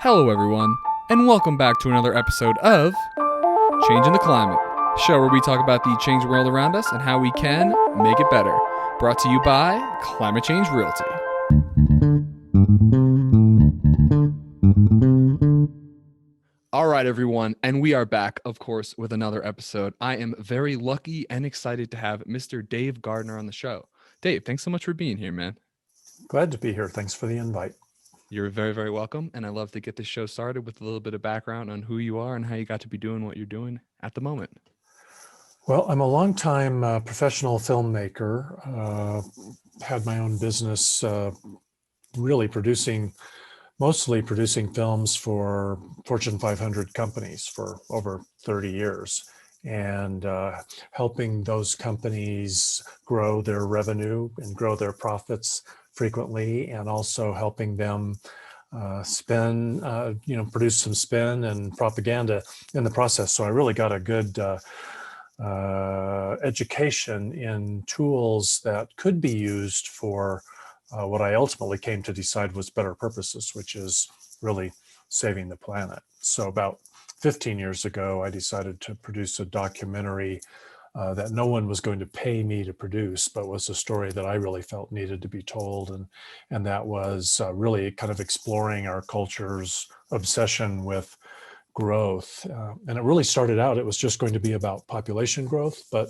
Hello, everyone, and welcome back to another episode of Changing the Climate, a show where we talk about the changing world around us and how we can make it better. Brought to you by Climate Change Realty. All right, everyone, and we are back, of course, with another episode. I am very lucky and excited to have Mr. Dave Gardner on the show. Dave, thanks so much for being here, man. Glad to be here. Thanks for the invite. You're very, very welcome, and I love to get this show started with a little bit of background on who you are and how you got to be doing what you're doing at the moment. Well, I'm a longtime professional filmmaker. Had my own business, really mostly producing films for Fortune 500 companies for over 30 years, and helping those companies grow their revenue and grow their profits frequently, and also helping them produce some spin and propaganda in the process. So I really got a good education in tools that could be used for what I ultimately came to decide was better purposes, which is really saving the planet. So about 15 years ago, I decided to produce a documentary that no one was going to pay me to produce, but was a story that I really felt needed to be told. And that was really kind of exploring our culture's obsession with growth. And it really started out, it was just going to be about population growth. But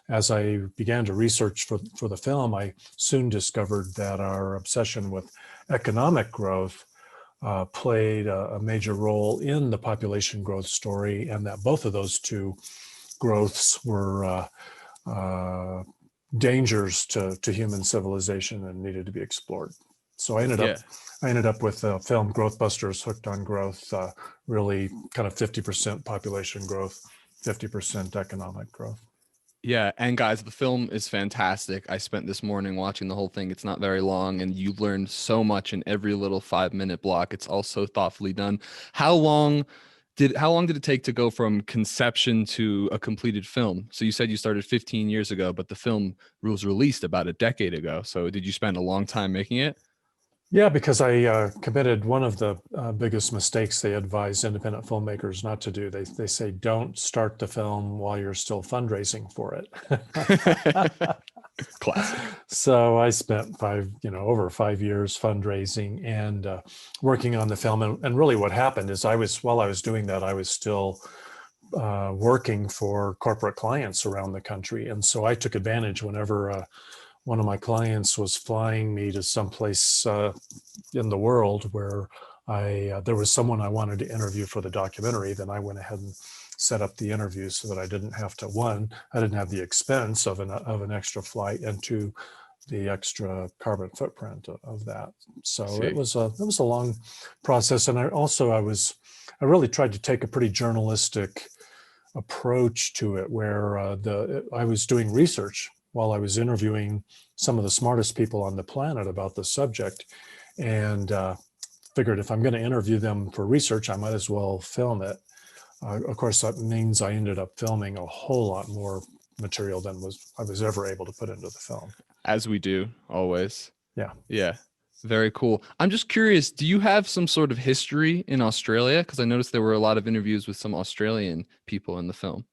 as I began to research for the film, I soon discovered that our obsession with economic growth played a major role in the population growth story, and that both of those two growths were dangers to human civilization and needed to be explored. So I ended up with a film, Growth Busters, Hooked on Growth, really kind of 50% population growth, 50% economic growth. Yeah, and guys, the film is fantastic. I spent this morning watching the whole thing. It's not very long, and you learned so much in every little 5-minute block. It's all so thoughtfully done. How long did it take to go from conception to a completed film? So you said you started 15 years ago, but the film was released about a decade ago. So did you spend a long time making it? Yeah, because I committed one of the biggest mistakes they advise independent filmmakers not to do. They say, don't start the film while you're still fundraising for it. Classic. So I spent over 5 years fundraising and working on the film. And really what happened is while I was doing that, I was still working for corporate clients around the country. And so I took advantage whenever one of my clients was flying me to someplace in the world where there was someone I wanted to interview for the documentary. Then I went ahead and set up the interview so that I didn't have to, one, I didn't have the expense of an extra flight, and two, the extra carbon footprint of that. So it was a long process. And I really tried to take a pretty journalistic approach to it, where I was doing research while I was interviewing some of the smartest people on the planet about the subject, and figured if I'm going to interview them for research, I might as well film it. Of course, that means I ended up filming a whole lot more material than I was ever able to put into the film. As we do always. Yeah. Yeah. Very cool. I'm just curious, do you have some sort of history in Australia? Because I noticed there were a lot of interviews with some Australian people in the film.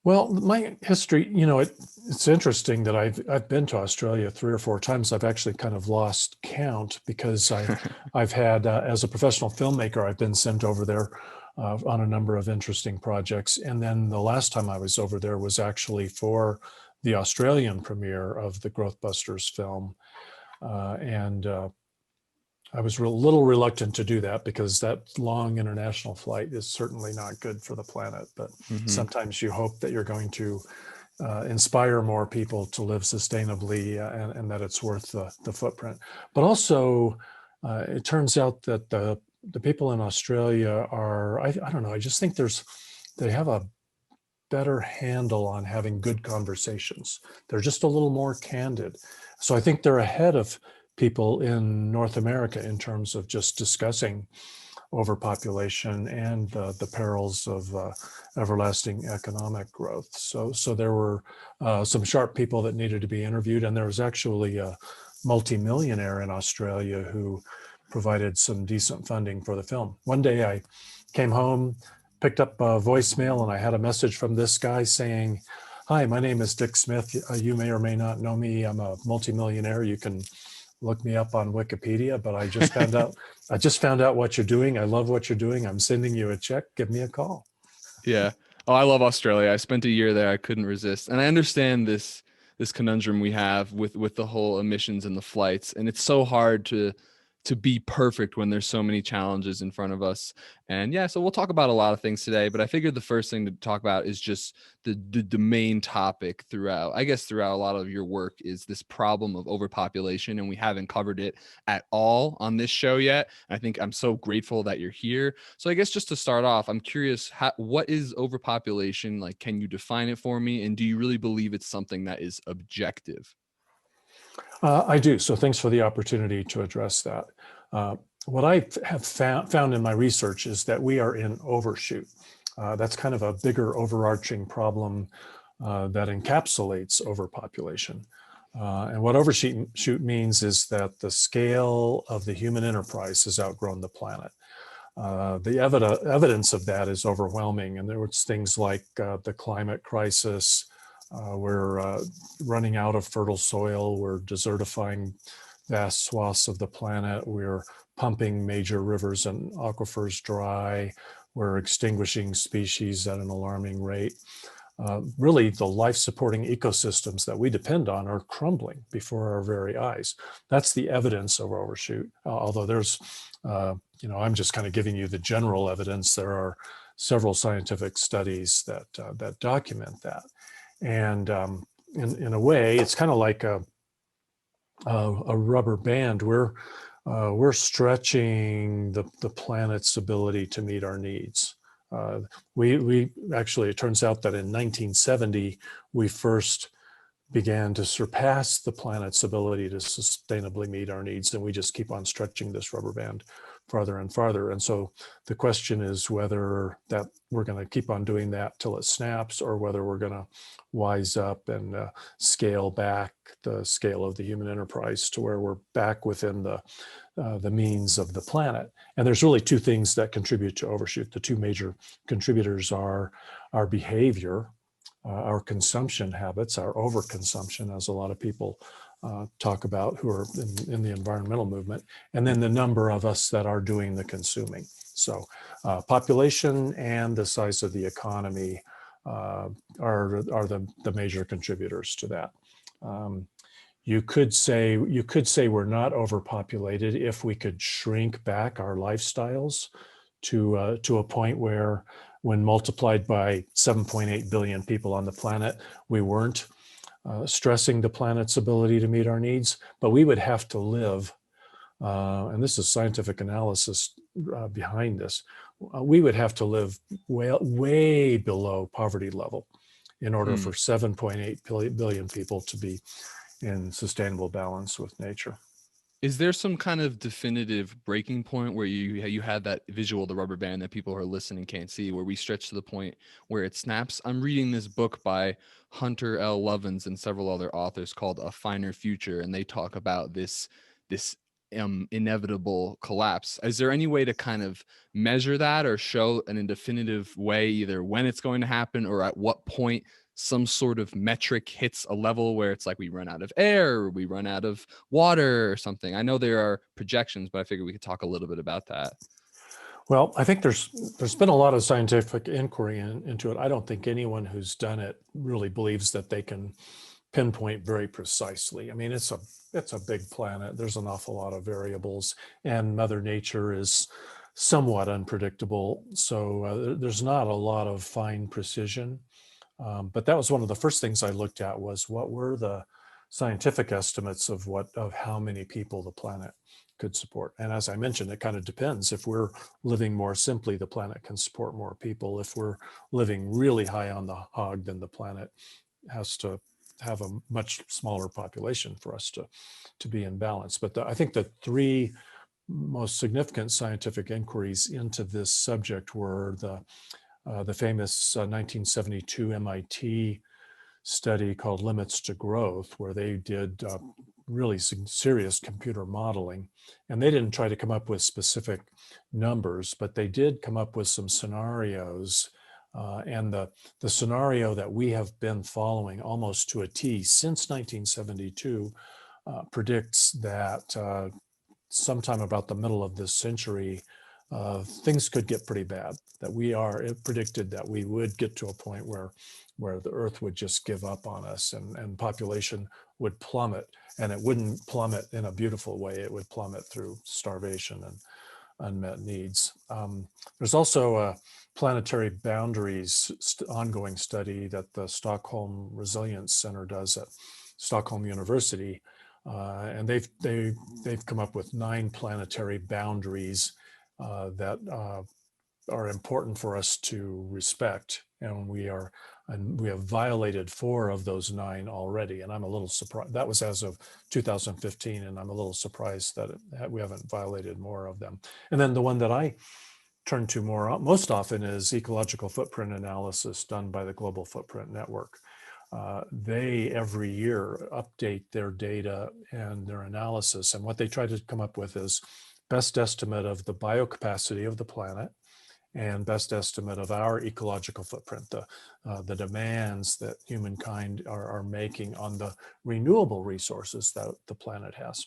Well, my history, it's interesting that I've been to Australia 3 or 4 times. I've actually kind of lost count because I've had, as a professional filmmaker, I've been sent over there on a number of interesting projects. And then the last time I was over there was actually for the Australian premiere of the Growth Busters film. And I was a little reluctant to do that because that long international flight is certainly not good for the planet. But sometimes you hope that you're going to inspire more people to live sustainably, and that it's worth the footprint. But also, it turns out that the people in Australia I don't know, I just think they have a better handle on having good conversations. They're just a little more candid. So I think they're ahead of people in North America in terms of just discussing overpopulation and the perils of everlasting economic growth. So there were some sharp people that needed to be interviewed, and there was actually a multimillionaire in Australia who provided some decent funding for the film. One day I came home, picked up a voicemail, and I had a message from this guy saying, "Hi, my name is Dick Smith. You may or may not know me. I'm a multimillionaire. You can look me up on Wikipedia, but I just found out what you're doing. I love what you're doing. I'm sending you a check. Give me a call." Yeah. Oh, I love Australia. I spent a year there. I couldn't resist. And I understand this conundrum we have with the whole emissions and the flights. And it's so hard to be perfect when there's so many challenges in front of us. And yeah, so we'll talk about a lot of things today, but I figured the first thing to talk about is just the main topic throughout, I guess throughout a lot of your work, is this problem of overpopulation. And we haven't covered it at all on this show yet. I think I'm so grateful that you're here. So I guess just to start off, I'm curious, what is overpopulation? Like, can you define it for me? And do you really believe it's something that is objective? I do. So thanks for the opportunity to address that. Uh, what I have found in my research is that we are in overshoot. That's kind of a bigger overarching problem that encapsulates overpopulation. And what overshoot means is that the scale of the human enterprise has outgrown the planet. The evidence of that is overwhelming. And there was things like the climate crisis. We're running out of fertile soil. We're desertifying vast swaths of the planet. We're pumping major rivers and aquifers dry. We're extinguishing species at an alarming rate. Really, the life-supporting ecosystems that we depend on are crumbling before our very eyes. That's the evidence of overshoot. Although there's, I'm just kind of giving you the general evidence. There are several scientific studies that document that. And in a way, it's kind of like a rubber band. We're stretching the planet's ability to meet our needs. We actually, it turns out that in 1970, we first began to surpass the planet's ability to sustainably meet our needs, and we just keep on stretching this rubber band farther and farther. And so the question is whether that we're going to keep on doing that till it snaps, or whether we're going to wise up and scale back the scale of the human enterprise to where we're back within the means of the planet. And there's really two things that contribute to overshoot. The two major contributors are our behavior, our consumption habits, our overconsumption, as a lot of people talk about who are in the environmental movement, and then the number of us that are doing the consuming. So population and the size of the economy are the major contributors to that. You could say we're not overpopulated if we could shrink back our lifestyles to a point where, when multiplied by 7.8 billion people on the planet, we weren't stressing the planet's ability to meet our needs. But we would have to live, and this is scientific analysis behind this, we would have to live way below poverty level in order for 7.8 billion people to be in sustainable balance with nature. Is there some kind of definitive breaking point where you had that visual, the rubber band that people who are listening can't see, where we stretch to the point where it snaps? I'm reading this book by Hunter L. Lovins and several other authors called A Finer Future, and they talk about this inevitable collapse. Is there any way to kind of measure that or show in a definitive way either when it's going to happen or at what point some sort of metric hits a level where it's like we run out of air or we run out of water or something? I know there are projections, but I figured we could talk a little bit about that. Well, I think there's been a lot of scientific inquiry into it. I don't think anyone who's done it really believes that they can pinpoint very precisely. I mean, it's a big planet. There's an awful lot of variables, and Mother Nature is somewhat unpredictable. So there's not a lot of fine precision. But that was one of the first things I looked at, was what were the scientific estimates of how many people the planet could support. And as I mentioned, it kind of depends. If we're living more simply, the planet can support more people. If we're living really high on the hog, then the planet has to have a much smaller population for us to be in balance. But I think the three most significant scientific inquiries into this subject were the famous 1972 MIT study called Limits to Growth, where they did really serious computer modeling. And they didn't try to come up with specific numbers, but they did come up with some scenarios. And the scenario that we have been following almost to a T since 1972 predicts that sometime about the middle of this century, things could get pretty bad. It predicted that we would get to a point where the Earth would just give up on us, and population would plummet. And it wouldn't plummet in a beautiful way. It would plummet through starvation and unmet needs. There's also a Planetary Boundaries ongoing study that the Stockholm Resilience Center does at Stockholm University, and they've come up with 9 planetary boundaries that are important for us to respect, and we have violated 4 of those 9 already. And I'm a little surprised. That was as of 2015, and I'm a little surprised that we haven't violated more of them. And then the one that I turn to most often is ecological footprint analysis done by the Global Footprint Network. They every year update their data and their analysis, and what they try to come up with is best estimate of the biocapacity of the planet and best estimate of our ecological footprint, the demands that humankind are making on the renewable resources that the planet has.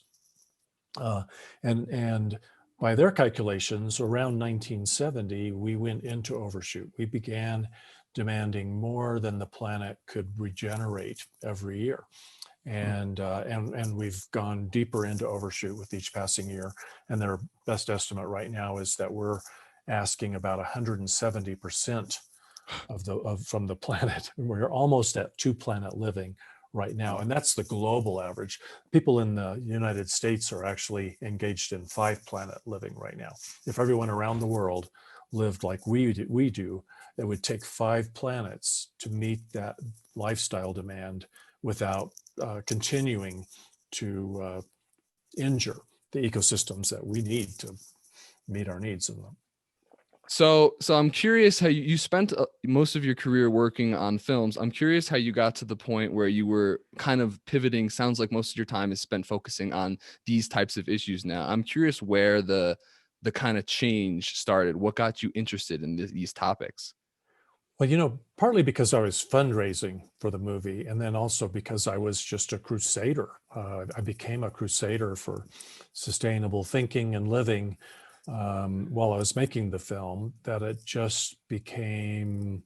And by their calculations, around 1970, we went into overshoot. We began demanding more than the planet could regenerate every year. And we've gone deeper into overshoot with each passing year. And their best estimate right now is that we're asking about 170% from the planet. We're almost at 2-planet living right now, and that's the global average. People in the United States are actually engaged in 5-planet living right now. If everyone around the world lived like we do, it would take 5 planets to meet that lifestyle demand without continuing to injure the ecosystems that we need to meet our needs in them. So I'm curious how you spent most of your career working on films. I'm curious how you got to the point where you were kind of pivoting. Sounds like most of your time is spent focusing on these types of issues now. I'm curious where the kind of change started. What got you interested in these topics? Well, partly because I was fundraising for the movie, and then also because I was just a crusader. I became a crusader for sustainable thinking and living while I was making the film, that it just became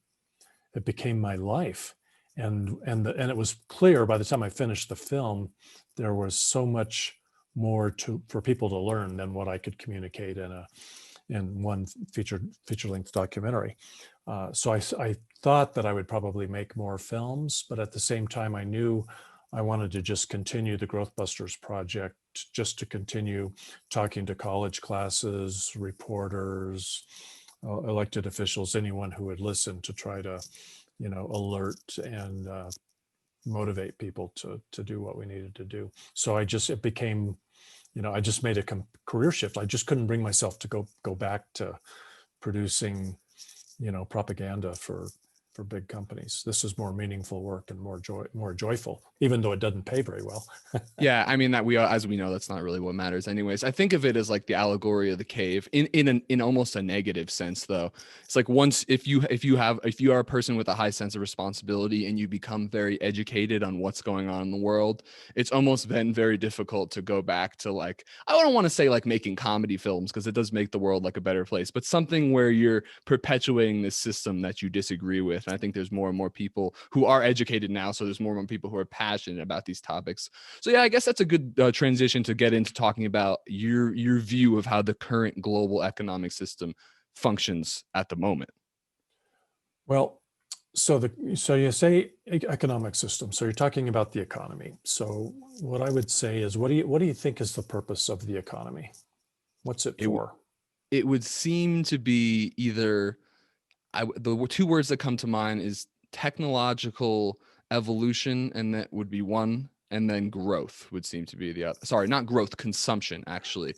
my life. And it was clear by the time I finished the film, there was so much more for people to learn than what I could communicate in one feature-length documentary. So I thought that I would probably make more films, but at the same time, I knew I wanted to just continue the Growth Busters project, just to continue talking to college classes, reporters, elected officials, anyone who would listen, to try to, alert and motivate people to do what we needed to do. So it became, I just made a career shift. I just couldn't bring myself to go back to producing, propaganda for big companies. This is more meaningful work and more joyful, even though it doesn't pay very well. Yeah, I mean, as we know, that's not really what matters anyways. I think of it as like the allegory of the cave in almost a negative sense, though. It's like, once if you are a person with a high sense of responsibility and you become very educated on what's going on in the world, it's almost been very difficult to go back to, like, I don't want to say like making comedy films, because it does make the world like a better place, but something where you're perpetuating this system that you disagree with. And I think there's more and more people who are educated now, so there's more and more people who are passionate about these topics. So yeah, I guess that's a good transition to get into talking about your view of how the current global economic system functions at the moment. Well, so you say economic system, so you're talking about the economy. So what I would say is, what do you think is the purpose of the economy? What's it for? It would seem to be either, the 2 words that come to mind is technological evolution, and that would be one, and then growth would seem to be the other. Sorry, not growth, consumption, actually.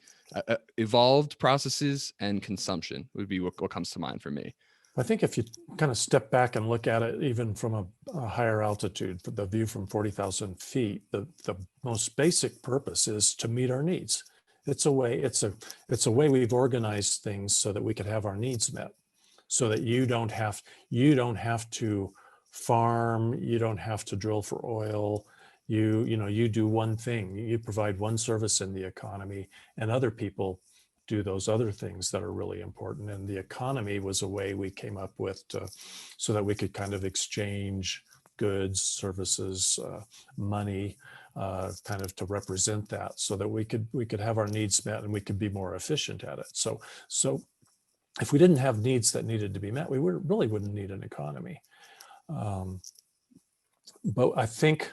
Evolved processes and consumption would be what comes to mind for me. I think if you kind of step back and look at it, even from a higher altitude, the view from 40,000 feet, the most basic purpose is to meet our needs. It's a way we've organized things so that we could have our needs met, so that you don't have to farm, you don't have to drill for oil. You do one thing, you provide one service in the economy, and other people do those other things that are really important. And the economy was a way we came up with so that we could kind of exchange goods, services, money, kind of to represent that, so that we could have our needs met and we could be more efficient at it. So if we didn't have needs that needed to be met, we really wouldn't need an economy. Um, but I think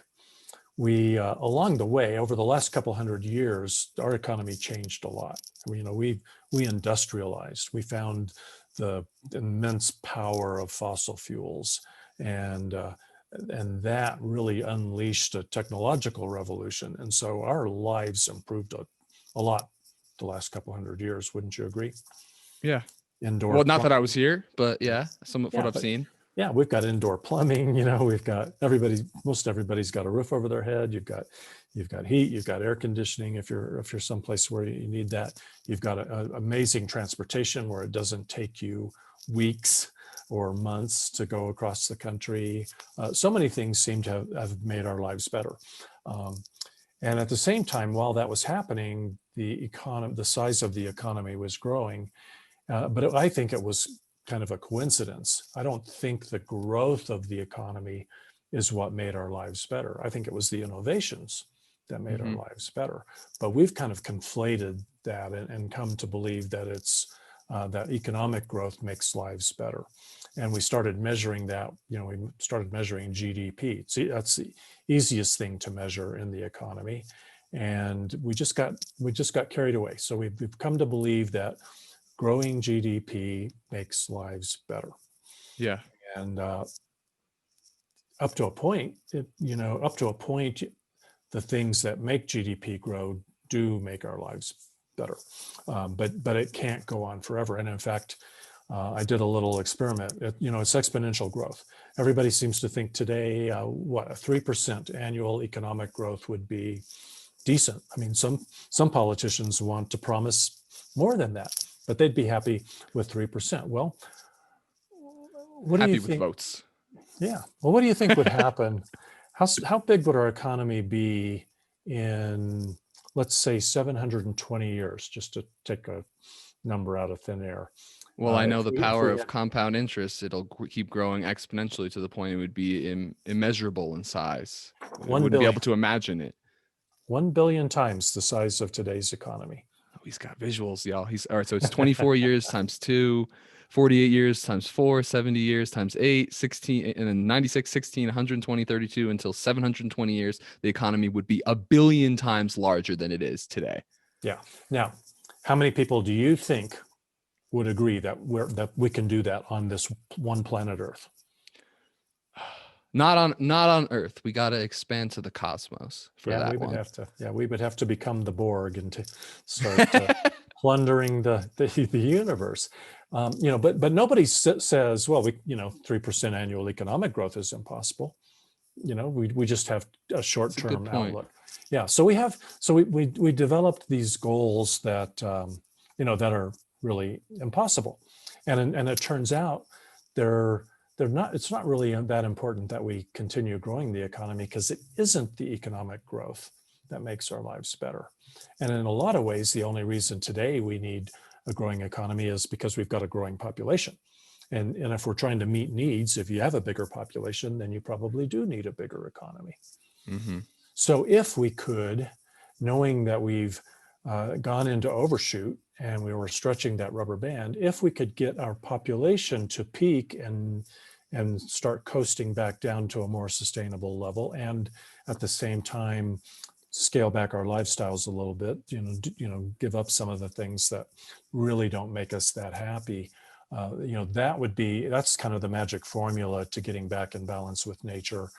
we, along the way, over the last couple hundred years, our economy changed a lot. We industrialized. We found the immense power of fossil fuels, and that really unleashed a technological revolution. And so our lives improved a lot the last couple hundred years. Wouldn't you agree? Yeah. Indoor Well, not that I was plumbing. here, but yeah, some of what Yeah, I've but seen. yeah, we've got indoor plumbing. We've got most everybody's got a roof over their head. You've got heat, you've got air conditioning. If you're someplace where you need that, you've got a amazing transportation where it doesn't take you weeks or months to go across the country. So many things seem to have made our lives better. Um, and at the same time, while that was happening, the size of the economy was growing. But I think it was kind of a coincidence. I don't think the growth of the economy is what made our lives better. I think it was the innovations that made our Hmm. lives better. But we've kind of conflated that and come to believe that that economic growth makes lives better. And we started measuring that. We started measuring GDP. See, that's the easiest thing to measure in the economy. And we just got carried away. So we've come to believe that growing GDP makes lives better. Yeah. And up to a point, the things that make GDP grow do make our lives better. But it can't go on forever. And in fact, I did a little experiment. It's exponential growth. Everybody seems to think today, a 3% annual economic growth would be decent. I mean, some politicians want to promise more than that, but they'd be happy with 3%. Well, what do you Happy with think? votes. Yeah. Well, what do you think would happen? How big would our economy be in, let's say, 720 years, just to take a number out of thin air? Well, I know If the we if power we of had compound interest. It'll keep growing exponentially to the point it would be immeasurable in size. We 1 wouldn't be able billion, to imagine it. 1 billion times the size of today's economy. Oh, he's got visuals, y'all. He's all right. So it's 24 years times two, 48 years times four, 70 years times eight, 16, and then 96, 16, 120, 32 until 720 years. The economy would be a billion times larger than it is today. Yeah. Now, how many people do you think would agree that we can do that on this one planet Earth? Not on Earth. We got to expand to the cosmos for Yeah, that one. we would have to become the Borg and to start plundering the universe. But nobody says, well, 3% annual economic growth is impossible. We just have a It's a good short-term point. outlook. Yeah, so we developed these goals that are really impossible, and it turns out they're they're not. It's not really that important that we continue growing the economy, because it isn't the economic growth that makes our lives better. And in a lot of ways, the only reason today we need a growing economy is because we've got a growing population. And if we're trying to meet needs, if you have a bigger population, then you probably do need a bigger economy. Hmm. So if we could, knowing that we've gone into overshoot and we were stretching that rubber band, if we could get our population to peak and start coasting back down to a more sustainable level, and at the same time scale back our lifestyles a little bit, give up some of the things that really don't make us that happy, that's kind of the magic formula to getting back in balance with nature.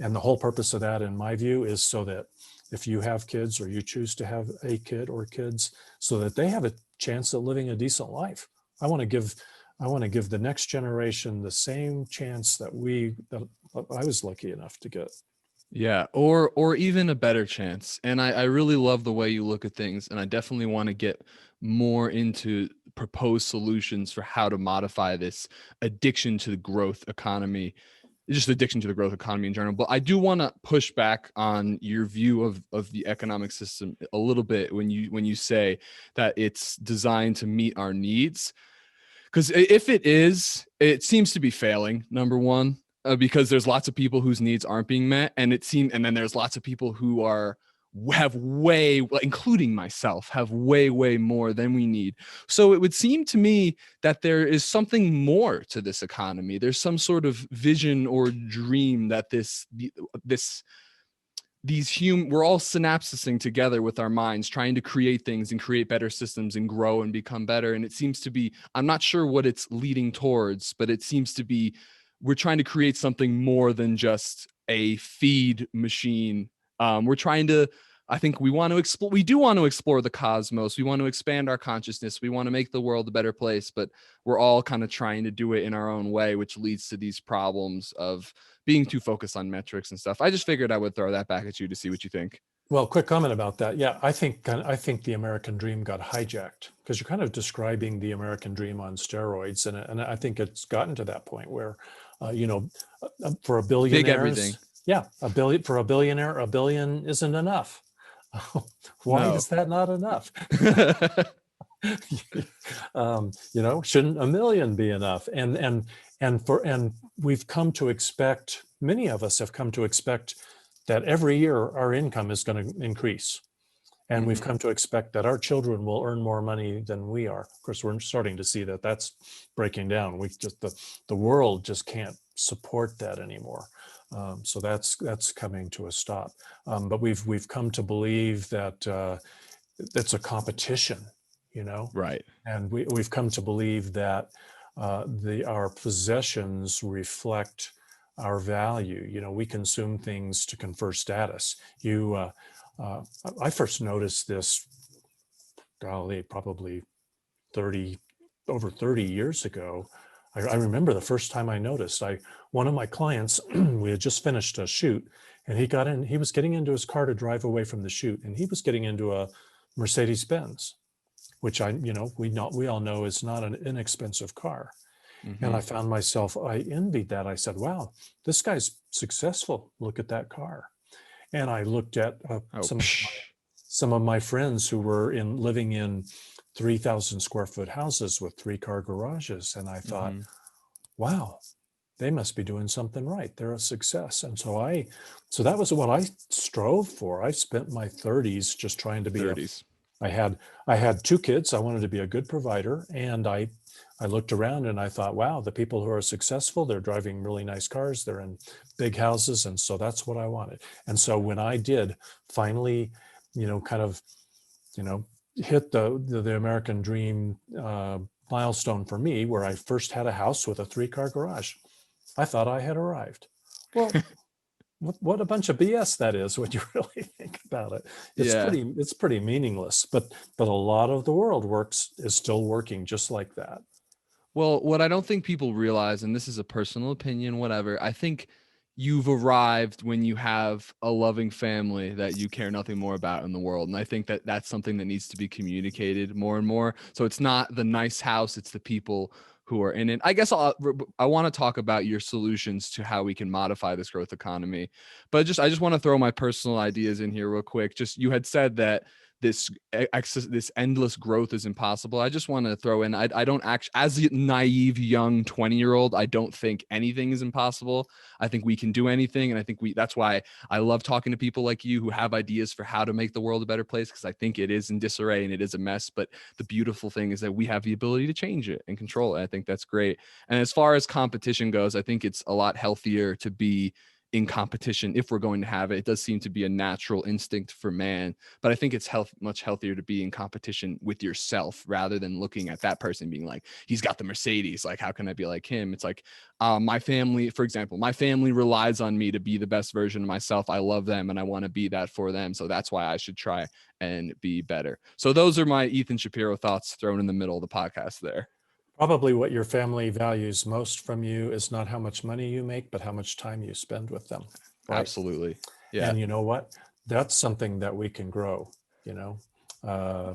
And the whole purpose of that, in my view, is so that if you have kids or you choose to have a kid or kids, so that they have a chance at living a decent life. I want to give I want to give the next generation the same chance that I was lucky enough to get. Yeah, or even a better chance. And I really love the way you look at things, and I definitely want to get more into proposed solutions for how to modify this addiction to the growth economy, just addiction to the growth economy in general. But I do want to push back on your view of the economic system a little bit when you say that it's designed to meet our needs. Because if it is, it seems to be failing, number one, because there's lots of people whose needs aren't being met. And then there's lots of people who have way, including myself, have way more than we need. So it would seem to me that there is something more to this economy. There's some sort of vision or dream that this we're all synapsising together with our minds, trying to create things and create better systems and grow and become better. And it seems to be, I'm not sure what it's leading towards, but it seems to be, we're trying to create something more than just a feed machine. We're trying to, I think we do want to explore the cosmos. We want to expand our consciousness. We want to make the world a better place, but we're all kind of trying to do it in our own way, which leads to these problems of being too focused on metrics and stuff. I just figured I would throw that back at you to see what you think. Well, quick comment about that. Yeah, I think the American dream got hijacked because you're kind of describing the American dream on steroids, and I think it's gotten to that point where, you know, for a Big everything. billionaire's, yeah, a billionaire, a billion isn't enough. Why No. is that not enough? Shouldn't a million be enough? And we've come to expect, many of us have come to expect that every year our income is going to increase. And we've Mm-hmm. come to expect that our children will earn more money than we are. Of course, we're starting to see that that's breaking down. The world just can't support that anymore. So that's coming to a stop. But we've come to believe that it's a competition, you know, Right. and we've come to believe that our possessions reflect our value. You know, we consume things to confer status. Uh, I first noticed this, golly, probably 30, over 30 years ago. I remember the first time I noticed. One of my clients, we had just finished a shoot, and he was getting into his car to drive away from the shoot, and he was getting into a Mercedes Benz, which we all know is not an inexpensive car. And Mm-hmm. I found myself, I envied that. I said, wow, this guy's successful. Look at that car. And I looked at Oh, psh. some of my friends who were living in 3,000 square foot houses with 3-car garages. And I thought, Mm-hmm. wow, they must be doing something right. They're a success. And so that was what I strove for. I spent my 30s just trying to be 30s. I had I had 2 kids. I wanted to be a good provider, and I looked around and I thought, wow, the people who are successful, they're driving really nice cars, they're in big houses, and so that's what I wanted. And so when I did finally, kind of, you know, hit the American dream milestone for me, where I first had a house with a 3-car garage, I thought I had arrived. Well, what a bunch of BS that is when you really think about it. Yeah. It's pretty meaningless, but a lot of the world is still working just like that. Well, what I don't think people realize, and this is a personal opinion, whatever, I think you've arrived when you have a loving family that you care nothing more about in the world. And I think that that's something that needs to be communicated more and more. So it's not the nice house, it's the people who are in it. I guess I want to talk about your solutions to how we can modify this growth economy. But I just want to throw my personal ideas in here real quick. Just you had said that this endless growth is impossible. I just want to throw in, I don't actually, as a naive young 20-year-old, I don't think anything is impossible. I think we can do anything, and I think that's why I love talking to people like you who have ideas for how to make the world a better place, because I think it is in disarray and it is a mess, but the beautiful thing is that we have the ability to change it and control it. I think that's great. And as far as competition goes, I think it's a lot healthier to be in competition if we're going to have it. It does seem to be a natural instinct for man, but I think it's much healthier to be in competition with yourself rather than looking at that person being like, he's got the Mercedes, like how can I be like him? It's like, my family, for example, my family relies on me to be the best version of myself. I love them and I want to be that for them, so that's why I should try and be better. So those are my Ethan Shapiro thoughts thrown in the middle of the podcast there. Probably what your family values most from you is not how much money you make, but how much time you spend with them, right? Absolutely. Yeah. And you know what? That's something that we can grow, you know. Uh,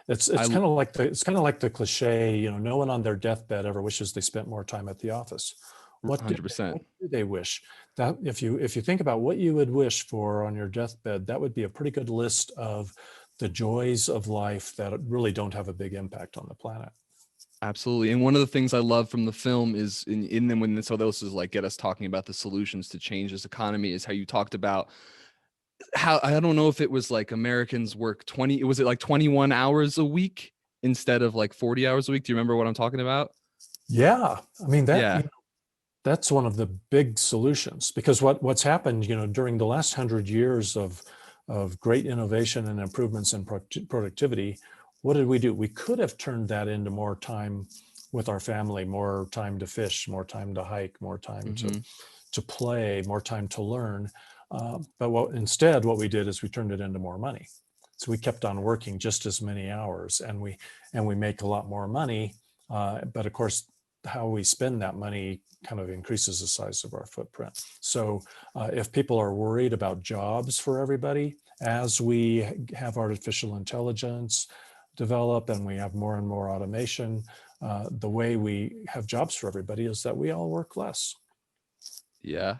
it's I kind of like the cliche, no one on their deathbed ever wishes they spent more time at the office. What 100%. do they wish? That if you think about what you would wish for on your deathbed, that would be a pretty good list of the joys of life that really don't have a big impact on the planet. Absolutely. And one of the things I love from the film is in them when so those is like get us talking about the solutions to change this economy is how you talked about how I don't know if it was like Americans work 20, was it like 21 hours a week instead of like 40 hours a week? Do you remember what I'm talking about? Yeah, I mean Yeah. that's one of the big solutions because what's happened, during the last 100 years of great innovation and improvements in productivity, what did we do? We could have turned that into more time with our family, more time to fish, more time to hike, more time to Hmm. play, more time to learn. But instead, what we did is we turned it into more money. So we kept on working just as many hours, and we make a lot more money. But of course, how we spend that money kind of increases the size of our footprint. So if people are worried about jobs for everybody, as we have artificial intelligence develop and we have more and more automation, the way we have jobs for everybody is that we all work less. Yeah.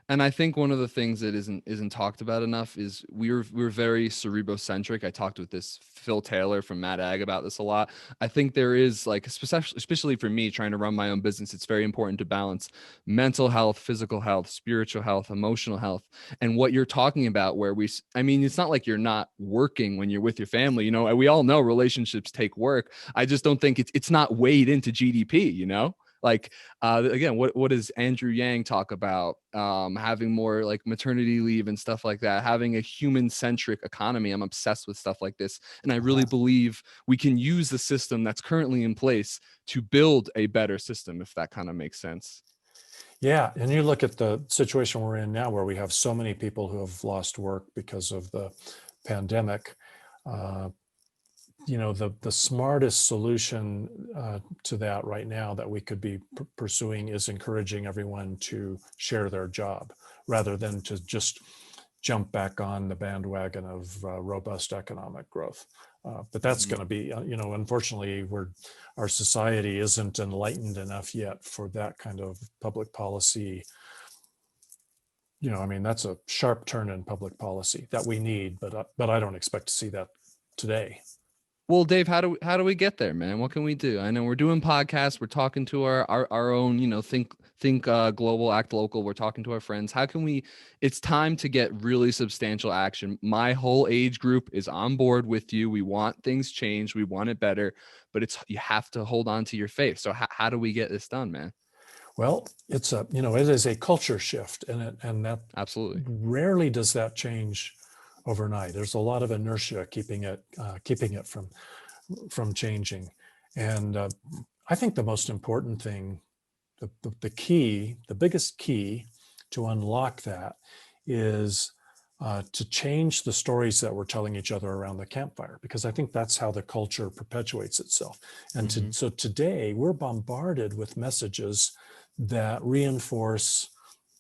And I think one of the things that isn't talked about enough is we're very cerebrocentric. I talked with this Phil Taylor from Mad Ag about this a lot. I think there is like especially for me trying to run my own business, it's very important to balance mental health, physical health, spiritual health, emotional health. And what you're talking about where I mean, it's not like you're not working when you're with your family, we all know relationships take work. I just don't think it's not weighed into GDP. Like again, what does Andrew Yang talk about? Having more like maternity leave and stuff like that, having a human centric economy. I'm obsessed with stuff like this. And I really Uh-huh. believe we can use the system that's currently in place to build a better system, if that kind of makes sense. Yeah, and you look at the situation we're in now, where we have so many people who have lost work because of the pandemic. Uh, the smartest solution to that right now that we could be pursuing is encouraging everyone to share their job rather than to just jump back on the bandwagon of robust economic growth. But that's Mhm. going to be, unfortunately, our society isn't enlightened enough yet for that kind of public policy. I mean, that's a sharp turn in public policy that we need, but I don't expect to see that today. Well, Dave, how do we get there, man? What can we do? I know we're doing podcasts, we're talking to our own, think global, act local. We're talking to our friends. How can we? It's time to get really substantial action. My whole age group is on board with you. We want things changed. We want it better, but you have to hold on to your faith. So how do we get this done, man? Well, it is a culture shift, and that Absolutely. rarely does that change overnight. There's a lot of inertia keeping it from changing, and I think the most important thing, the biggest key to unlock that is to change the stories that we're telling each other around the campfire, because I think that's how the culture perpetuates itself. And Hmm. so today we're bombarded with messages that reinforce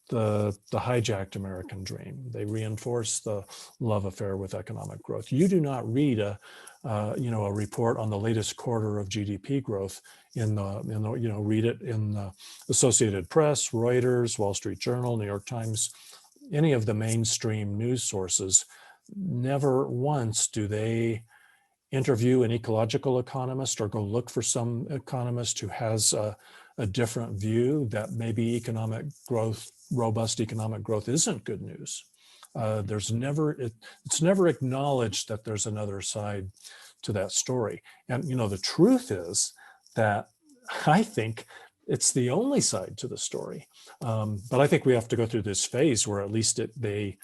the hijacked American dream. They reinforce the love affair with economic growth. You do not read a report on the latest quarter of GDP growth read it in the Associated Press, Reuters, Wall Street Journal, New York Times, any of the mainstream news sources. Never once do they interview an ecological economist or go look for some economist who has a different view that maybe robust economic growth isn't good news. It's never acknowledged that there's another side to that story. And the truth is that I think it's the only side to the story. But I think we have to go through this phase where at least they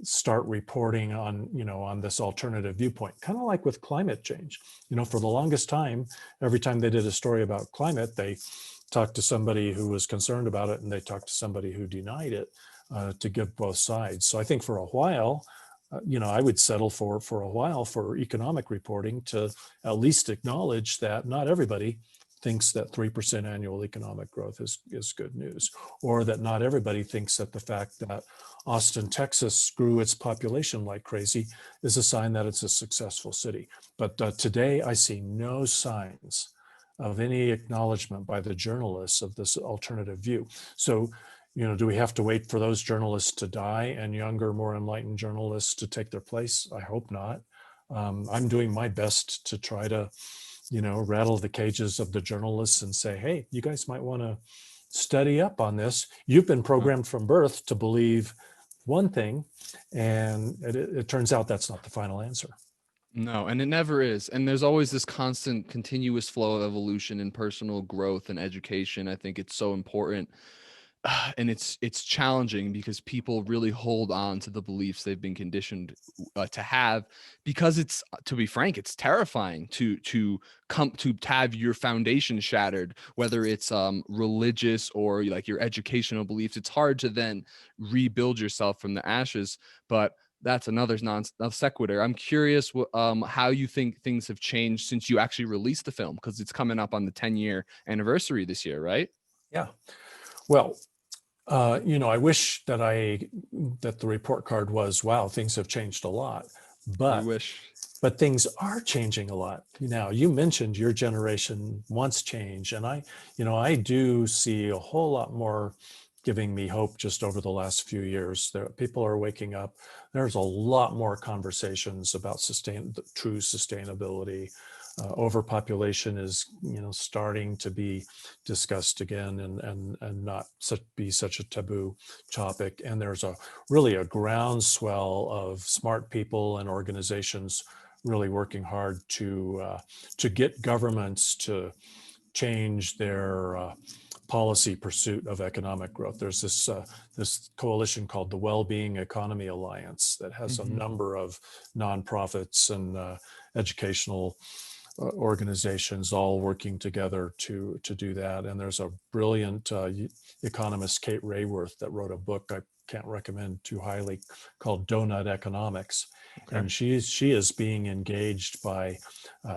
start reporting on this alternative viewpoint, kind of like with climate change. For the longest time, every time they did a story about climate, they talked to somebody who was concerned about it and they talked to somebody who denied it, to give both sides. So I think for a while, I would settle for a while for economic reporting to at least acknowledge that not everybody thinks that 3% annual economic growth is good news, or that not everybody thinks that the fact that Austin, Texas grew its population like crazy is a sign that it's a successful city. But today I see no signs of any acknowledgement by the journalists of this alternative view. So, do we have to wait for those journalists to die and younger, more enlightened journalists to take their place? I hope not. I'm doing my best to try to, rattle the cages of the journalists and say, hey, you guys might want to study up on this. You've been programmed from birth to believe one thing, and it turns out that's not the final answer. No, and it never is. And there's always this constant, continuous flow of evolution and personal growth and education. I think it's so important. And it's challenging because people really hold on to the beliefs they've been conditioned to have, because it's, to be frank, it's terrifying to come to have your foundation shattered, whether it's religious or like your educational beliefs. It's hard to then rebuild yourself from the ashes. But that's another non sequitur. I'm curious how you think things have changed since you actually released the film, because it's coming up on the 10-year anniversary this year, right? Yeah. Well, I wish that the report card was, wow, things have changed a lot, We but wish. things are changing a lot. Now, you mentioned your generation wants change, and I do see a whole lot more giving me hope just over the last few years. People are waking up. There's a lot more conversations about true sustainability. Overpopulation is, starting to be discussed again, and not be such a taboo topic. And there's really a groundswell of smart people and organizations really working hard to get governments to change their policy pursuit of economic growth. There's this coalition called the Wellbeing Economy Alliance that has a number of nonprofits and educational organizations all working together to do that. And there's a brilliant economist, Kate Rayworth, that wrote a book I can't recommend too highly, called Donut Economics. Okay. And she is being engaged by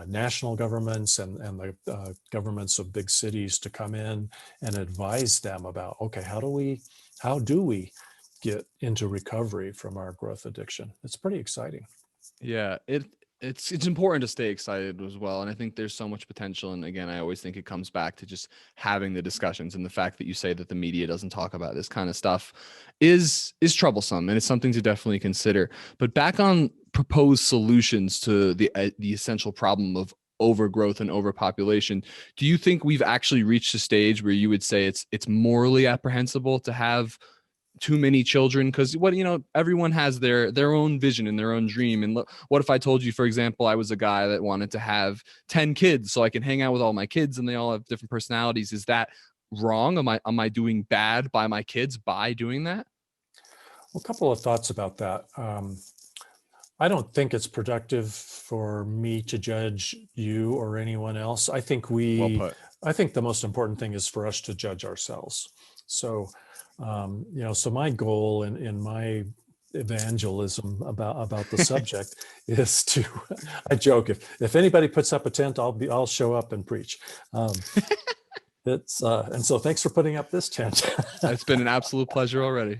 national governments and the governments of big cities to come in and advise them about, okay, how do we get into recovery from our growth addiction? It's pretty exciting. Yeah, it's important to stay excited as well. And I think there's so much potential. And again, I always think it comes back to just having the discussions, and the fact that you say that the media doesn't talk about this kind of stuff is troublesome, and it's something to definitely consider. But back on proposed solutions to the essential problem of overgrowth and overpopulation, do you think we've actually reached a stage where you would say it's morally apprehensible to have too many children? Because everyone has their own vision and their own dream. And what if I told you, for example, I was a guy that wanted to have 10 kids so I can hang out with all my kids and they all have different personalities? Is that wrong? Am I doing bad by my kids by doing that? Well, a couple of thoughts about that. I don't think it's productive for me to judge you or anyone else. I think Well put. the most important thing is for us to judge ourselves. So, so my goal in my evangelism about the subject is to, I joke, if anybody puts up a tent, I'll show up and preach. And so thanks for putting up this tent. It's been an absolute pleasure already.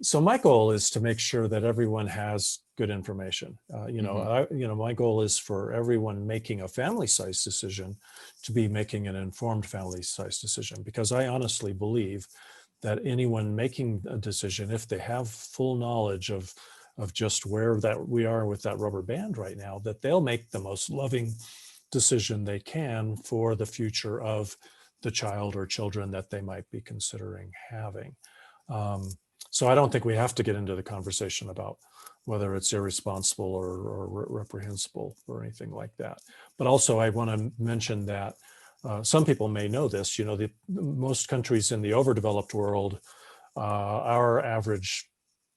So my goal is to make sure that everyone has good information. My goal is for everyone making a family-sized decision to be making an informed family-sized decision, because I honestly believe that anyone making a decision, if they have full knowledge of just where that we are with that rubber band right now, that they'll make the most loving decision they can for the future of the child or children that they might be considering having. So I don't think we have to get into the conversation about whether it's irresponsible or reprehensible or anything like that. But also, I want to mention that some people may know this. Most countries in the overdeveloped world, our average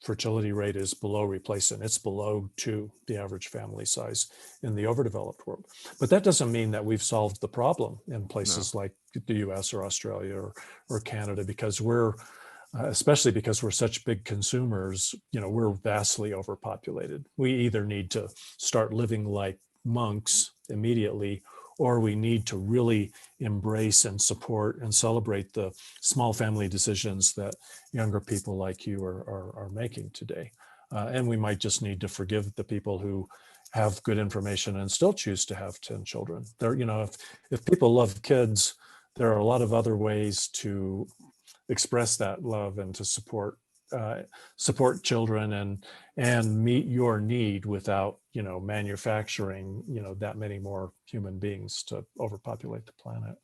fertility rate is below replacement. It's below 2, the average family size in the overdeveloped world. But that doesn't mean that we've solved the problem in places like the US or Australia or Canada, because especially because we're such big consumers, we're vastly overpopulated. We either need to start living like monks immediately, or we need to really embrace and support and celebrate the small family decisions that younger people like you are making today. And we might just need to forgive the people who have good information and still choose to have 10 children. There, if people love kids, there are a lot of other ways to express that love and to support children and meet your need without manufacturing that many more human beings to overpopulate the planet.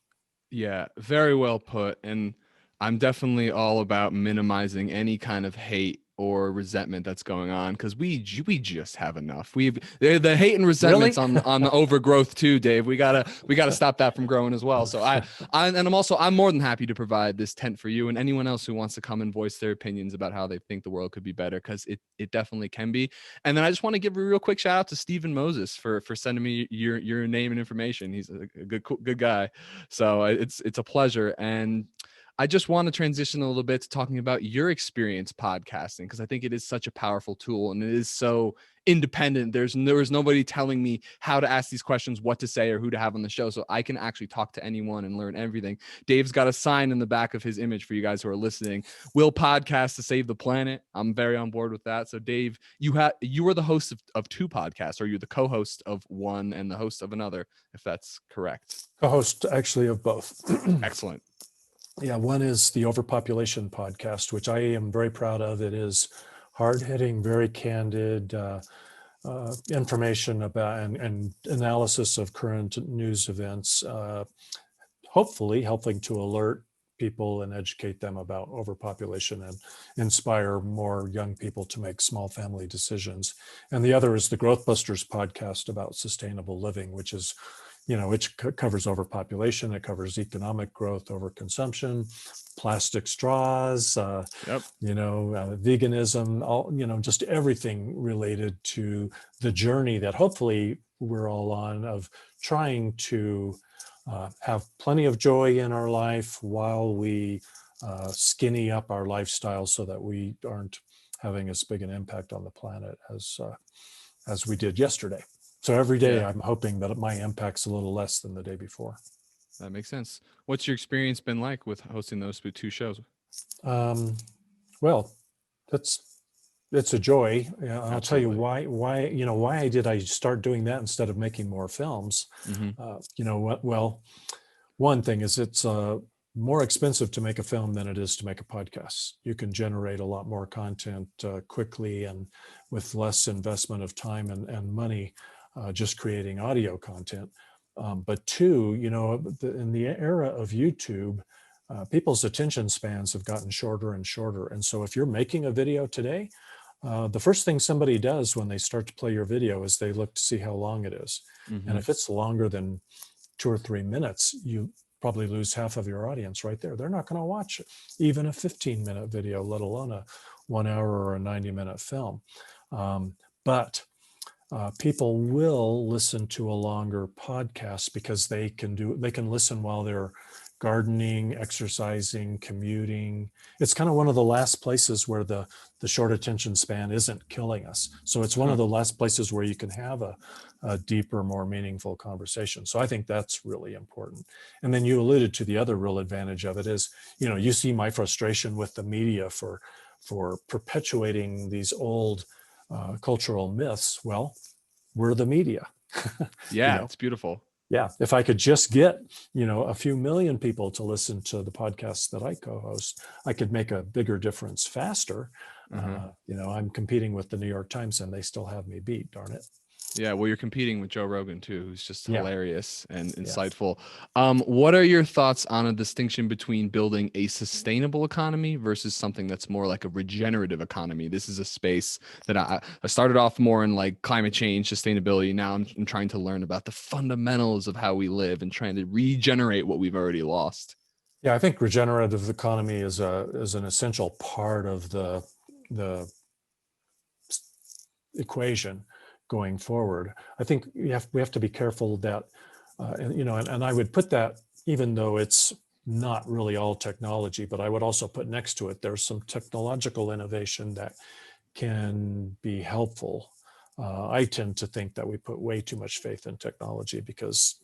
Yeah, very well put. And I'm definitely all about minimizing any kind of hate or resentment that's going on, because we just have enough. The hate and resentments Really? on the overgrowth too, Dave. We gotta stop that from growing as well. So I'm more than happy to provide this tent for you and anyone else who wants to come and voice their opinions about how they think the world could be better, because it definitely can be. And then I just want to give a real quick shout out to Stephen Moses for sending me your name and information. He's a good guy. So it's a pleasure. And I just want to transition a little bit to talking about your experience podcasting, because I think it is such a powerful tool and it is so independent. There was nobody telling me how to ask these questions, what to say, or who to have on the show. So I can actually talk to anyone and learn everything. Dave's got a sign in the back of his image for you guys who are listening. Will podcast to save the planet. I'm very on board with that. So Dave, you are the host of two podcasts, or you're the co-host of one and the host of another, if that's correct. Co-host actually of both. Excellent. Yeah, one is the Overpopulation podcast, which I am very proud of. It is hard-hitting, very candid information about and analysis of current news events, hopefully helping to alert people and educate them about overpopulation and inspire more young people to make small family decisions. And the other is the Growth Busters podcast about sustainable living, which is which covers overpopulation. It covers economic growth, overconsumption, plastic straws, veganism, all, just everything related to the journey that hopefully we're all on of trying to have plenty of joy in our life while we skinny up our lifestyle so that we aren't having as big an impact on the planet as we did yesterday. So every day Yeah. I'm hoping that my impact's a little less than the day before. That makes sense. What's your experience been like with hosting those two shows? Well, it's a joy. I'll tell you Absolutely. why did I start doing that instead of making more films? Mm-hmm. Well, one thing is it's more expensive to make a film than it is to make a podcast. You can generate a lot more content quickly and with less investment of time and money, just creating audio content. But two, in the era of YouTube, people's attention spans have gotten shorter and shorter. And so if you're making a video today, the first thing somebody does when they start to play your video is they look to see how long it is. Mm-hmm. And if it's longer than 2 or 3 minutes, you probably lose half of your audience right there. They're not going to watch even a 15-minute video, let alone a 1 hour or a 90-minute film. But people will listen to a longer podcast because they can listen while they're gardening, exercising, commuting. It's kind of one of the last places where the short attention span isn't killing us. So it's one of the last places where you can have a deeper, more meaningful conversation. So I think that's really important. And then you alluded to the other real advantage of it is, you see my frustration with the media for perpetuating these old cultural myths. Well, we're the media. Yeah, it's beautiful. Yeah, if I could just get a few million people to listen to the podcasts that I co-host, I could make a bigger difference faster. Uh-huh. I'm competing with the New York Times and they still have me beat, darn it. Yeah, well, you're competing with Joe Rogan too, who's just Yeah. hilarious and Yeah. insightful. What are your thoughts on a distinction between building a sustainable economy versus something that's more like a regenerative economy? This is a space that I started off more in like climate change, sustainability. Now I'm trying to learn about the fundamentals of how we live and trying to regenerate what we've already lost. Yeah, I think regenerative economy is an essential part of the equation going forward. I think we have to be careful that, and I would put that, even though it's not really all technology, but I would also put next to it, there's some technological innovation that can be helpful. I tend to think that we put way too much faith in technology because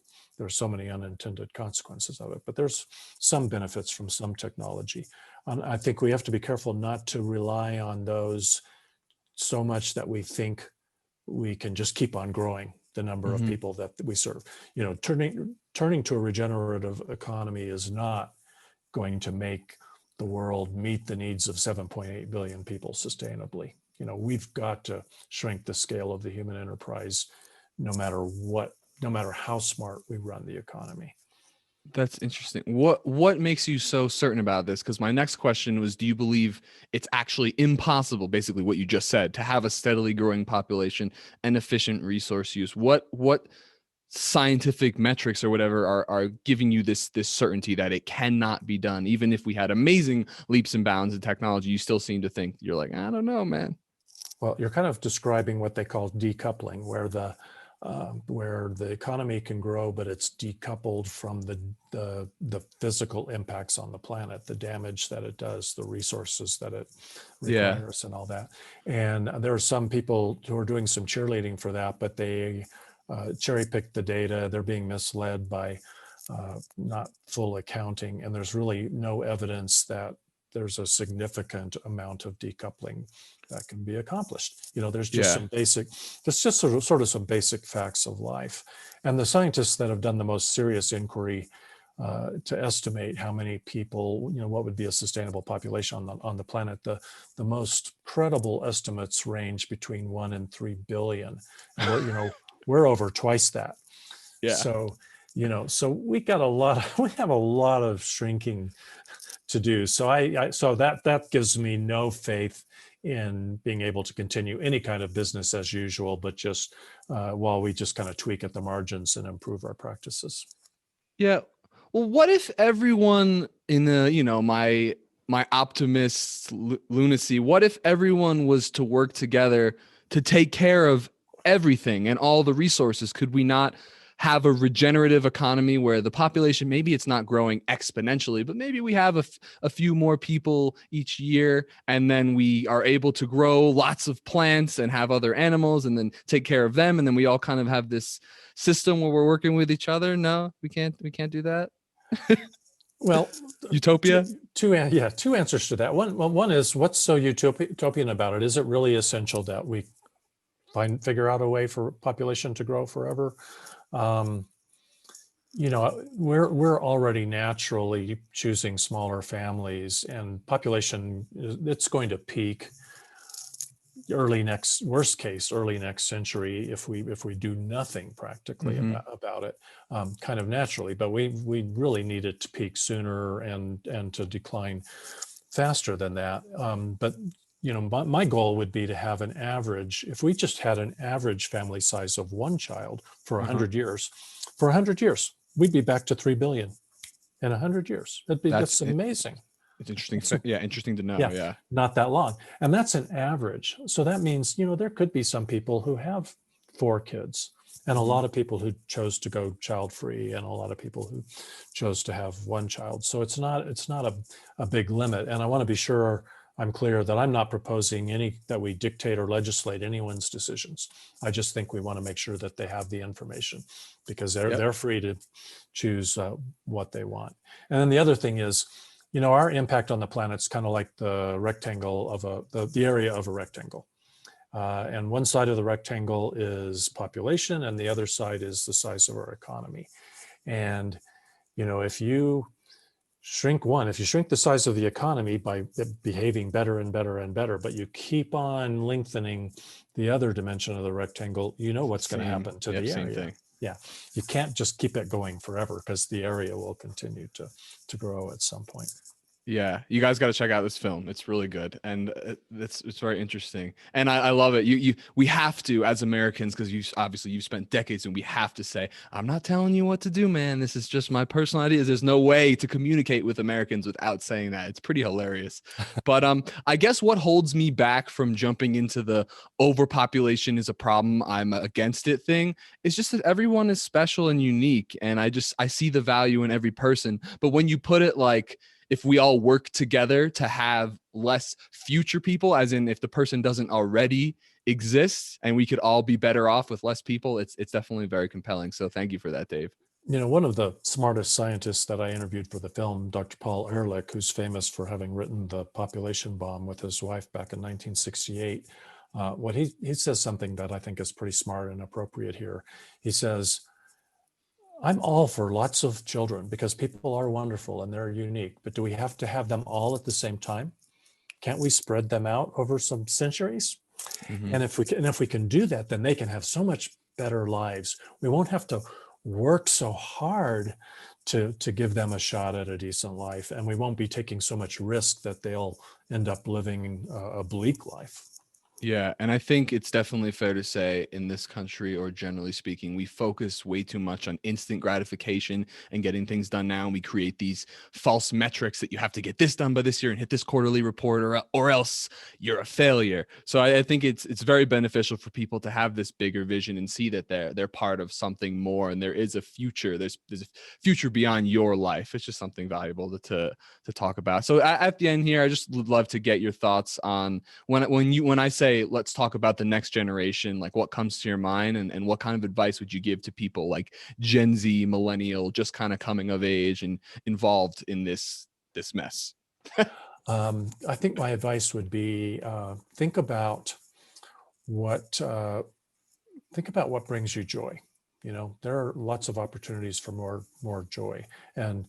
there's so many unintended consequences of it. But there's some benefits from some technology. And I think we have to be careful not to rely on those so much that we think we can just keep on growing the number of Hmm. people that we serve. Turning to a regenerative economy is not going to make the world meet the needs of 7.8 billion people sustainably. We've got to shrink the scale of the human enterprise, no matter what, no matter how smart we run the economy. That's interesting. What makes you so certain about this? Because my next question was, do you believe it's actually impossible, basically what you just said, to have a steadily growing population and efficient resource use? What scientific metrics or whatever are giving you this certainty that it cannot be done? Even if we had amazing leaps and bounds in technology, you still seem to think, you're like, I don't know, man. Well, you're kind of describing what they call decoupling, where the economy can grow, but it's decoupled from the physical impacts on the planet, the damage that it does, the resources that it Yeah. requires, and all that. And there are some people who are doing some cheerleading for that, but they cherry pick the data. They're being misled by not full accounting, and there's really no evidence that there's a significant amount of decoupling that can be accomplished. There's just Yeah. some basic, there's just sort of some basic facts of life. And the scientists that have done the most serious inquiry to estimate how many people, what would be a sustainable population on the planet, the most credible estimates range between 1 and 3 billion. And we're over twice that. Yeah. So, so we have a lot of shrinking to do. So so that gives me no faith in being able to continue any kind of business as usual, but just while we just kind of tweak at the margins and improve our practices. Yeah. Well, what if everyone in my optimist lunacy, what if everyone was to work together to take care of everything and all the resources? Could we not have a regenerative economy where the population, maybe it's not growing exponentially, but maybe we have a few more people each year, and then we are able to grow lots of plants and have other animals and then take care of them, and then we all kind of have this system where we're working with each other? No, we can't do that. Well, Utopia. two answers to that. One is, what's so utopian about it? Is it really essential that we figure out a way for population to grow forever? We're already naturally choosing smaller families, and population, it's going to peak worst case early next century if we do nothing practically Mm-hmm. about it, kind of naturally. But we really need it to peak sooner and to decline faster than that. But my goal would be to have an average. If we just had an average family size of one child for Uh-huh. 100 years, we'd be back to 3 billion in 100 years. That's That's it. amazing. It's interesting. It's Yeah, interesting to know. yeah, Yeah. not that long. And that's an average. So that means, there could be some people who have 4 kids, and a Mm-hmm. lot of people who chose to go child free, and a lot of people who chose to have one child. So it's not a big limit. And I want to be sure I'm clear that I'm not proposing that we dictate or legislate anyone's decisions. I just think we want to make sure that they have the information, because Yep. they're free to choose what they want. And then the other thing is, our impact on the planet is kind of like the rectangle of the area of a rectangle. And one side of the rectangle is population, and the other side is the size of our economy. And, if you if you shrink the size of the economy by behaving better and better and better, but you keep on lengthening the other dimension of the rectangle, what's going to Same. happen to Yep. the Same area. thing. Yeah, you can't just keep it going forever, because the area will continue to grow at some point. Yeah, you guys got to check out this film. It's really good, and it's very interesting, and I love it. We have to, as Americans, because you've spent decades, and we have to say, I'm not telling you what to do, man. This is just my personal ideas. There's no way to communicate with Americans without saying that. It's pretty hilarious. But I guess what holds me back from jumping into the overpopulation is a problem, I'm against it thing, is just that everyone is special and unique, and I see the value in every person. But when you put it like, if we all work together to have less future people, as in if the person doesn't already exist and we could all be better off with less people, it's definitely very compelling. So thank you for that, Dave. One of the smartest scientists that I interviewed for the film, Dr. Paul Ehrlich, who's famous for having written The Population Bomb with his wife back in 1968, what he says something that I think is pretty smart and appropriate here. He says, I'm all for lots of children because people are wonderful and they're unique, but do we have to have them all at the same time? Can't we spread them out over some centuries? Hmm. And if we can do that, then they can have so much better lives. We won't have to work so hard to give them a shot at a decent life, and we won't be taking so much risk that they'll end up living a bleak life. Yeah, and I think it's definitely fair to say in this country, or generally speaking, we focus way too much on instant gratification and getting things done now. And we create these false metrics that you have to get this done by this year and hit this quarterly report, or else you're a failure. So I think it's very beneficial for people to have this bigger vision and see that they're part of something more, and there is a future. There's a future beyond your life. It's just something valuable to talk about. So at the end here, I just would love to get your thoughts on when I say let's talk about the next generation, like what comes to your mind, and what kind of advice would you give to people like Gen Z, millennial, just kind of coming of age and involved in this mess? I think my advice would be what uh, think about what brings you joy. There are lots of opportunities for more joy, and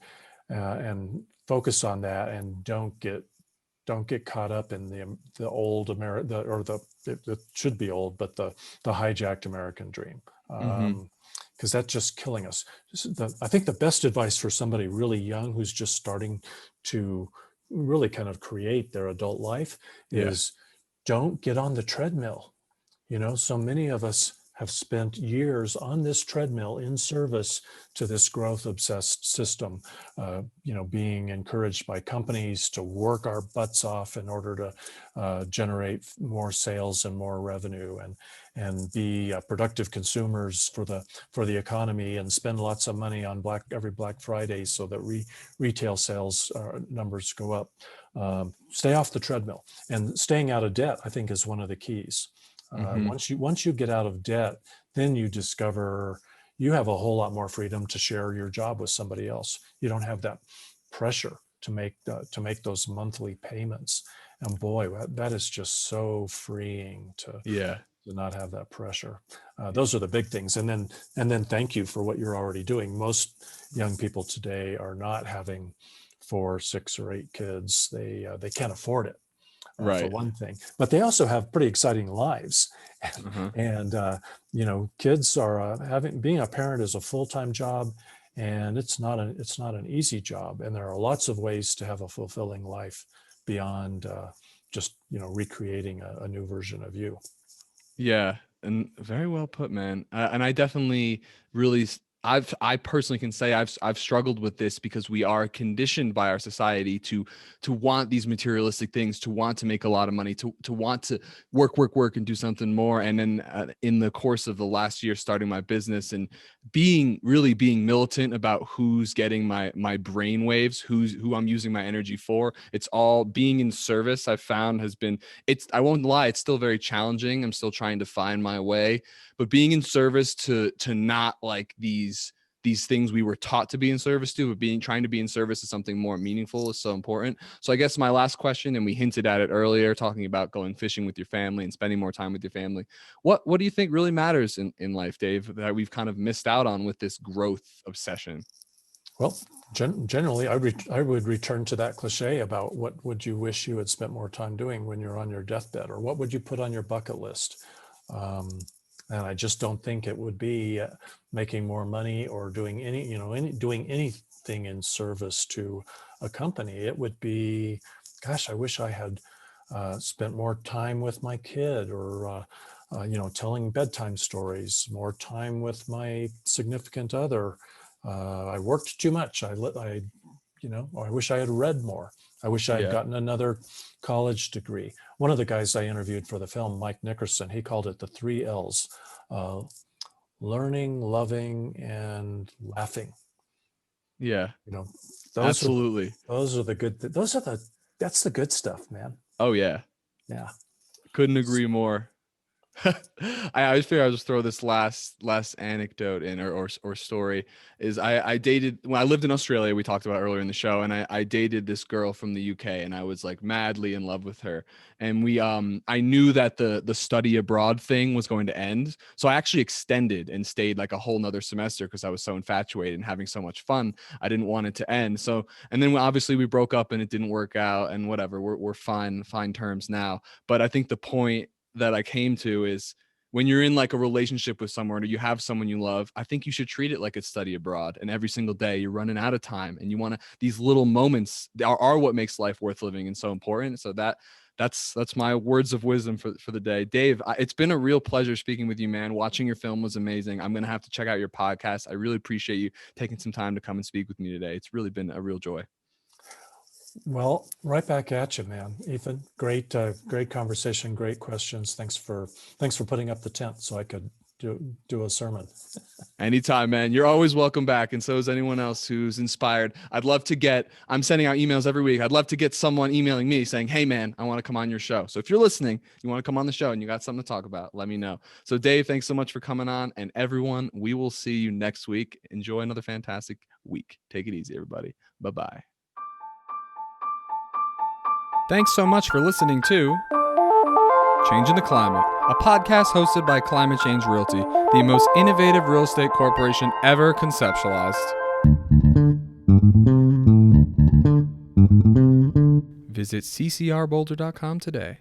and focus on that, and don't get caught up in the old America, or it should be old, but the hijacked American dream, Mm-hmm. because that's just killing us. I think the best advice for somebody really young who's just starting to really kind of create their adult life Yeah. is, don't get on the treadmill. So many of us have spent years on this treadmill in service to this growth obsessed system, being encouraged by companies to work our butts off in order to generate more sales and more revenue, and be productive consumers for the economy, and spend lots of money on every Black Friday so that retail sales numbers go up. Stay off the treadmill, and staying out of debt, I think, is one of the keys. Mm-hmm. Once you get out of debt, then you discover you have a whole lot more freedom to share your job with somebody else. You don't have that pressure to make those monthly payments. And boy, that is just so freeing Yeah. to not have that pressure. Those are the big things. And then thank you for what you're already doing. Most young people today are not having 4, 6, or 8 kids. They can't afford it, for Right. one thing, but they also have pretty exciting lives. Uh-huh. And kids are being a parent is a full-time job, and it's not an easy job. And there are lots of ways to have a fulfilling life beyond just recreating a new version of you. Yeah, and very well put, man. And I definitely really, I personally can say I've struggled with this because we are conditioned by our society to want these materialistic things, to want to make a lot of money, to want to work, and do something more. And then in the course of the last year, starting my business and being militant about who's getting my brain waves, who I'm using my energy for. It's all being in service. I've found has been, I won't lie, it's still very challenging. I'm still trying to find my way, but being in service to not like these things we were taught to be in service to, but trying to be in service to something more meaningful is so important. So I guess my last question, and we hinted at it earlier, talking about going fishing with your family and spending more time with your family. What do you think really matters in life, Dave, that we've kind of missed out on with this growth obsession? Well, generally, I would return to that cliche about what would you wish you had spent more time doing when you're on your deathbed, or what would you put on your bucket list? Um, and I just don't think it would be making more money, or doing anything in service to a company. It would be, gosh, I wish I had spent more time with my kid, or telling bedtime stories, more time with my significant other. I worked too much. I wish I had read more. I wish I had Yeah. gotten another college degree. One of the guys I interviewed for the film, Mike Nickerson, he called it the 3 L's: uh, learning, loving, and laughing. Yeah. You know, those are Absolutely. those are the good. Those are that's the good stuff, man. Oh yeah. Yeah. Couldn't agree more. I always figure I'll just throw this last anecdote in or story. Is I dated when I lived in Australia, we talked about earlier in the show, and I dated this girl from the UK, and I was like madly in love with her. And I knew that the study abroad thing was going to end, so I actually extended and stayed like a whole nother semester because I was so infatuated and having so much fun. I didn't want it to end. So, and then obviously we broke up and it didn't work out, and whatever. We're fine terms now. But I think the point that I came to is when you're in like a relationship with someone or you have someone you love, I think you should treat it like it's study abroad. And every single day you're running out of time, and you want to, these little moments are what makes life worth living and so important. So that's my words of wisdom for the day. Dave, it's been a real pleasure speaking with you, man. Watching your film was amazing. I'm going to have to check out your podcast. I really appreciate you taking some time to come and speak with me today. It's really been a real joy. Well, right back at you, man. Ethan, great conversation, great questions. Thanks for putting up the tent so I could do a sermon. Anytime, man. You're always welcome back. And so is anyone else who's inspired. I'm sending out emails every week. I'd love to get someone emailing me saying, hey, man, I want to come on your show. So if you're listening, you want to come on the show and you got something to talk about, let me know. So Dave, thanks so much for coming on. And everyone, we will see you next week. Enjoy another fantastic week. Take it easy, everybody. Bye-bye. Thanks so much for listening to Changing the Climate, a podcast hosted by Climate Change Realty, the most innovative real estate corporation ever conceptualized. Visit ccrboulder.com today.